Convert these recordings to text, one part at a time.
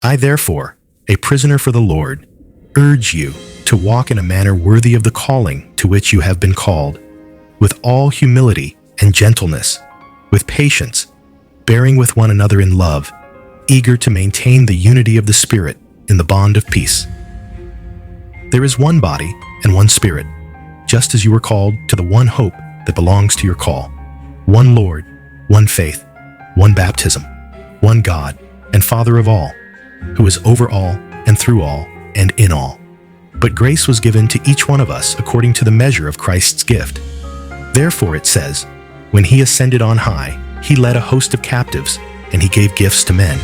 I therefore, a prisoner for the Lord, urge you to walk in a manner worthy of the calling to which you have been called, with all humility and gentleness, with patience, bearing with one another in love, eager to maintain the unity of the Spirit in the bond of peace. There is one body and one Spirit, just as you were called to the one hope that belongs to your call, one Lord, one faith, one baptism, one God and Father of all, who is over all and through all and in all. But grace was given to each one of us according to the measure of Christ's gift. Therefore it says, when he ascended on high, he led a host of captives, and he gave gifts to men.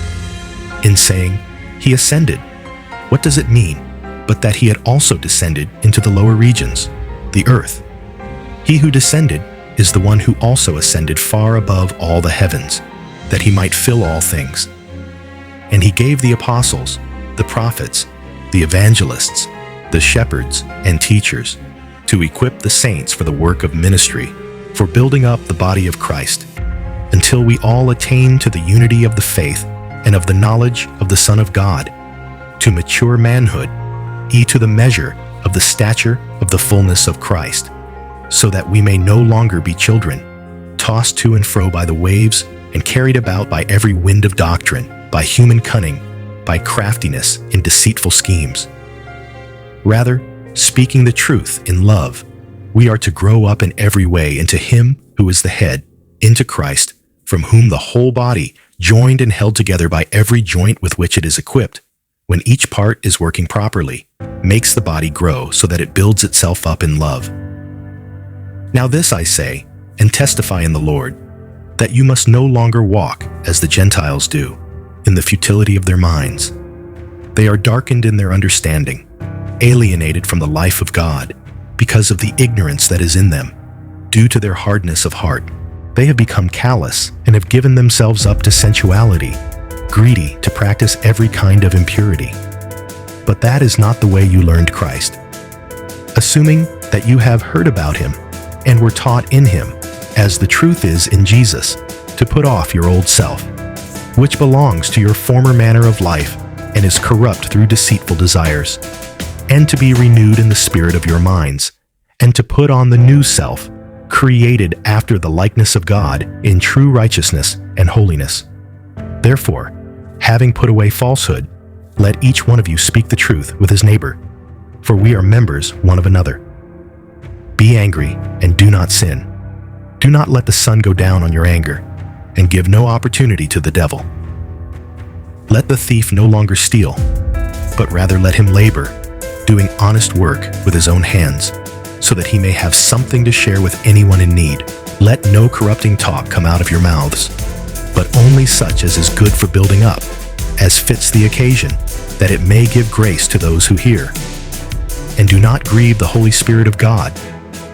In saying, he ascended, what does it mean but that he had also descended into the lower regions, the earth? He who descended is the one who also ascended far above all the heavens, that he might fill all things. And he gave the apostles, the prophets, the evangelists, the shepherds and teachers, to equip the saints for the work of ministry, for building up the body of Christ, until we all attain to the unity of the faith and of the knowledge of the Son of God, to mature manhood, to the measure of the stature of the fullness of Christ, so that we may no longer be children, tossed to and fro by the waves and carried about by every wind of doctrine, by human cunning, by craftiness in deceitful schemes. Rather, speaking the truth in love, we are to grow up in every way into Him who is the head, into Christ, from whom the whole body, joined and held together by every joint with which it is equipped, when each part is working properly, makes the body grow so that it builds itself up in love. Now this I say, and testify in the Lord, that you must no longer walk as the Gentiles do, in the futility of their minds. They are darkened in their understanding, alienated from the life of God, because of the ignorance that is in them, due to their hardness of heart. They have become callous and have given themselves up to sensuality, greedy to practice every kind of impurity. But that is not the way you learned Christ. Assuming that you have heard about Him and were taught in Him, as the truth is in Jesus, to put off your old self, which belongs to your former manner of life and is corrupt through deceitful desires, and to be renewed in the spirit of your minds, and to put on the new self, created after the likeness of God in true righteousness and holiness. Therefore, having put away falsehood, let each one of you speak the truth with his neighbor, for we are members one of another. Be angry and do not sin. Do not let the sun go down on your anger, and give no opportunity to the devil. Let the thief no longer steal, but rather let him labor, doing honest work with his own hands, so that he may have something to share with anyone in need. Let no corrupting talk come out of your mouths, but only such as is good for building up, as fits the occasion, that it may give grace to those who hear. And do not grieve the Holy Spirit of God,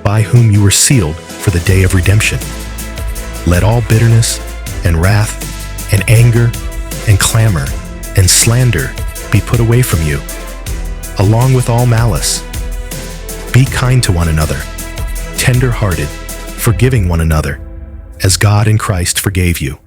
by whom you were sealed for the day of redemption. Let all bitterness and wrath and anger and clamor and slander be put away from you, along with all malice. Be kind to one another, tender-hearted, forgiving one another, as God in Christ forgave you.